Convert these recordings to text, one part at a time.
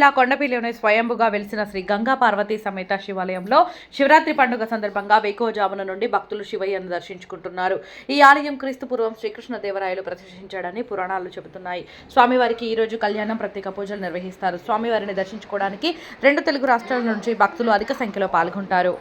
జిల్లా కొండపల్లిలోని స్వయంభుగా వెలిసిన శ్రీ గంగా పార్వతీ సమేత శివాలయంలో శివరాత్రి పండుగ సందర్భంగా వేకువజామున నుండి భక్తులు శివయ్యను దర్శించుకుంటున్నారు. ఈ ఆలయం క్రీస్తు పూర్వం శ్రీకృష్ణదేవరాయలు ప్రతిష్ఠించాడని పురాణాలు చెబుతున్నాయి. స్వామివారికి ఈ రోజు కళ్యాణం, ప్రత్యేక పూజలు నిర్వహిస్తారు. స్వామివారిని దర్శించుకోవడానికి 2 తెలుగు రాష్ట్రాల నుంచి భక్తులు అధిక సంఖ్యలో పాల్గొంటారు.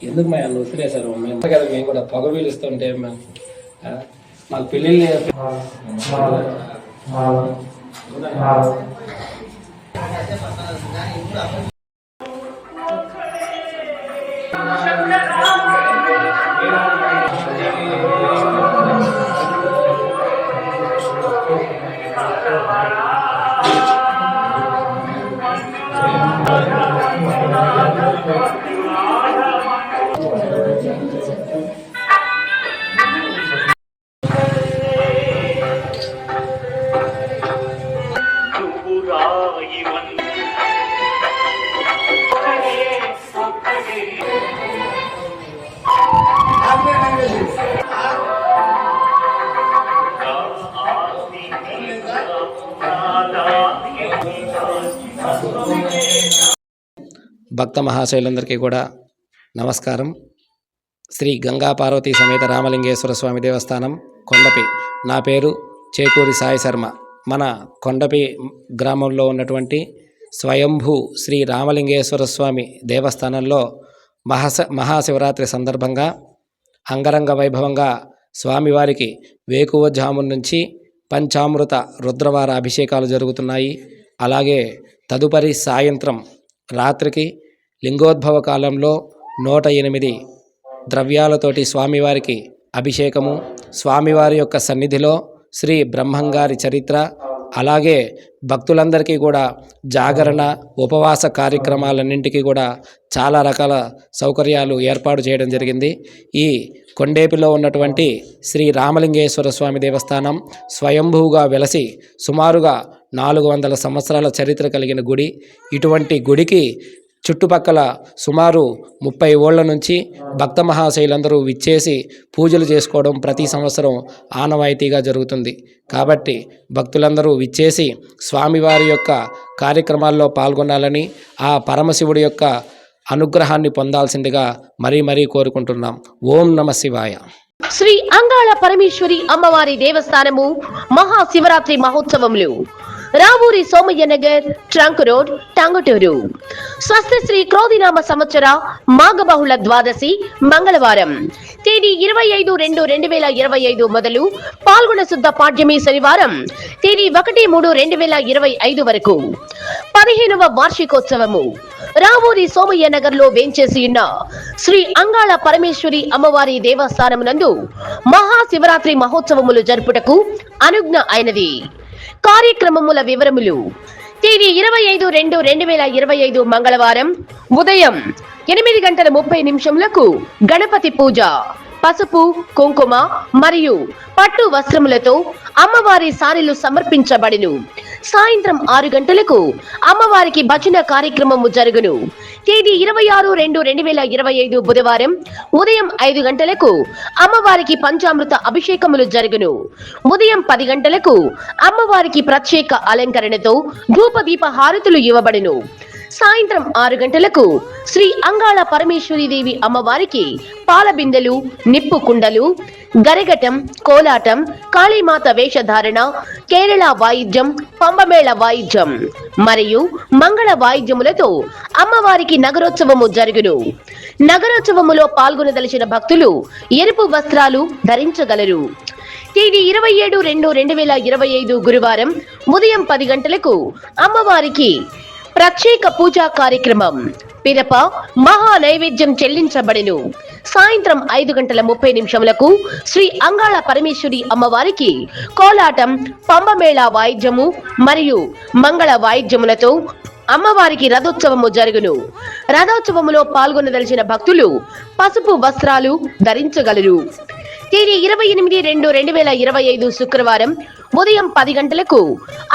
ఎందుకు మేము వదిలేశారు మేము కదా, మేము కూడా పొగ పీలుస్తుంటే మాకు పెళ్ళిళ్ళు భక్త మహాశైలందరికీ కూడా నమస్కారం. శ్రీ గంగా పార్వతీ సమేత రామలింగేశ్వర స్వామి దేవస్థానం కొండపి. నా పేరు చేకూరి సాయి శర్మ. మన కొండపి గ్రామంలో ఉన్నటువంటి స్వయంభూ శ్రీ రామలింగేశ్వర స్వామి దేవస్థానంలో మహాశివరాత్రి సందర్భంగా అంగరంగ వైభవంగా స్వామివారికి వేకువజామున నుంచి పంచామృత రుద్రవార అభిషేకాలు జరుగుతున్నాయి. అలాగే తదుపరి సాయంత్రం రాత్రికి లింగోద్భవ కాలంలో 108 ద్రవ్యాలతోటి స్వామివారికి అభిషేకము, స్వామివారి యొక్క సన్నిధిలో శ్రీ బ్రహ్మంగారి చరిత్ర, అలాగే భక్తులందరికీ కూడా జాగరణ, ఉపవాస కార్యక్రమాలన్నింటికీ కూడా చాలా రకాల సౌకర్యాలు ఏర్పాటు చేయడం జరిగింది. ఈ కొండేపిలో ఉన్నటువంటి శ్రీ రామలింగేశ్వర స్వామి దేవస్థానం స్వయంభూగా వెలసి సుమారుగా 400 సంవత్సరాల చరిత్ర కలిగిన గుడి. ఇటువంటి గుడికి చుట్టుపక్కల సుమారు 30 ఏళ్ల నుంచి భక్త మహాశైలందరూ విచ్చేసి పూజలు చేసుకోవడం ప్రతి సంవత్సరం ఆనవాయితీగా జరుగుతుంది. కాబట్టి భక్తులందరూ విచ్చేసి స్వామివారి యొక్క కార్యక్రమాల్లో పాల్గొనాలని, ఆ పరమశివుడి యొక్క అనుగ్రహాన్ని పొందాల్సిందిగా మరీ కోరుకుంటున్నాం. ఓం నమ శివాయ. శ్రీ అంగాళ పరమేశ్వరి అమ్మవారి దేవస్థానము మహాశివరాత్రి మహోత్సవములు రావూరి సోమయ్య నగర్, ట్రంక్ రోడ్, టంగుటూరు. స్వస్తి శ్రీ క్రోధినామ సంవత్సర మాఘబహుళ ద్వాదశి మంగళవారం తేదీ 25/2/2025 మొదలు పాల్గొన శుద్ధ పాడ్యమి శనివారం తేదీ 1/3/2025 వరకు 15వ వార్షికోత్సవము రావూరి సోమయ్య నగర్ లో వేంచేసి ఉన్న శ్రీ అంగాళ పరమేశ్వరి అమ్మవారి దేవస్థానమునందు మహాశివరాత్రి మహోత్సవములు జరుపుటకు అనుజ్ఞ అయినది. కార్యక్రమముల వివరములు: తేదీ 25/2/2025 మంగళవారం ఉదయం 8:30 గణపతి పూజ, పసుపు, కుంకుమ మరియు పట్టు వస్త్రములతో అమ్మవారి సారెలు సమర్పించబడిను. సాయంత్రం 6 గంటలకు అమ్మవారికి భజన కార్యక్రమము జరుగును. తేదీ 26/2/2025 బుధవారం ఉదయం 5 గంటలకు అమ్మవారికి పంచామృత అభిషేకములు జరుగును. ఉదయం 10 గంటలకు అమ్మవారికి ప్రత్యేక అలంకరణతో ధూపదీప హారతులు ఇవ్వబడును. సాయంత్రం 6 గంటలకు శ్రీ అంగాళ పరమేశ్వరి దేవి అమ్మవారికి పాలబిందెలు, నిప్పు కుండలు, గరగటం, కోలాటం, కాళీమాత వేషధారణ, కేరళ వాయిద్యం, పంబమేళ వాయిద్యం మరియు మంగళ వాయిద్యములతో అమ్మవారికి నగరోత్సవము జరుగును. నగరోత్సవములో పాల్గొనదలిచిన భక్తులు ఎరుపు వస్త్రాలు ధరించగలరు. తేదీ 27/2/2025 గురువారం ఉదయం 10 గంటలకు అమ్మవారికి ప్రత్యేక పూజా కార్యక్రమం. పిదప మహా నైవేద్యం చెల్లించబడెను. సాయంత్రం 5:30 శ్రీ అంగాళ పరమేశ్వరి అమ్మవారికి కోలాటం, పంబమేళ వాయిద్యము మరియు మంగళ వాయిద్యములతో అమ్మవారికి రథోత్సవము జరుగును. రథోత్సవములో పాల్గొనదలిచిన భక్తులు పసుపు వస్త్రాలు ధరించగలరు. తేదీ 28/2/2025 శుక్రవారం ఉదయం 10 గంటలకు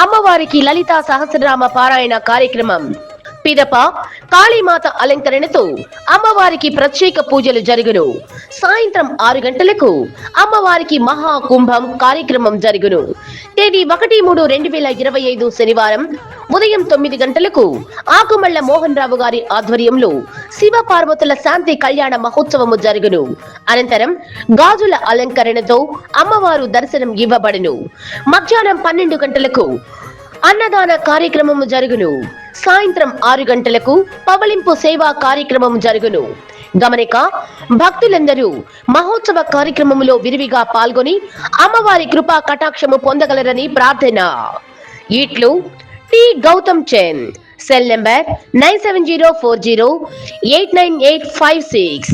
అమ్మవారికి లలితా సహస్రనామ పారాయణ కార్యక్రమం. పిదప కాళీమాత అలంకరణతో అమ్మవారికి ప్రత్యేక పూజలు జరుగును. సాయంత్రం 6 గంటలకు అమ్మవారికి మహాకుంభం కార్యక్రమం జరుగును. తేదీ 1/3/2025 శనివారం ఉదయం 9 గంటలకు ఆకుమళ్ల మోహన్ రావు గారి ఆధ్వర్యంలో శివ పార్వతుల శాంతి కళ్యాణ మహోత్సవము జరుగును. అనంతరం గాజుల అలంకరణతో అమ్మవారు దర్శనం ఇవ్వబడును. మధ్యాహ్నం 12 గంటలకు అన్నదాన కార్యక్రమము జరుగును. సాయంత్రం 6 గంటలకు పవళింపు సేవా కార్యక్రమం జరుగును. గమనిక, భక్తులందరూ మహోత్సవ కార్యక్రమములో విరివిగా పాల్గొని అమ్మవారి కృపా కటాక్షము పొందగలరని ప్రార్థన. ఇట్లు T Gautam Chand. Cell number 9704089856.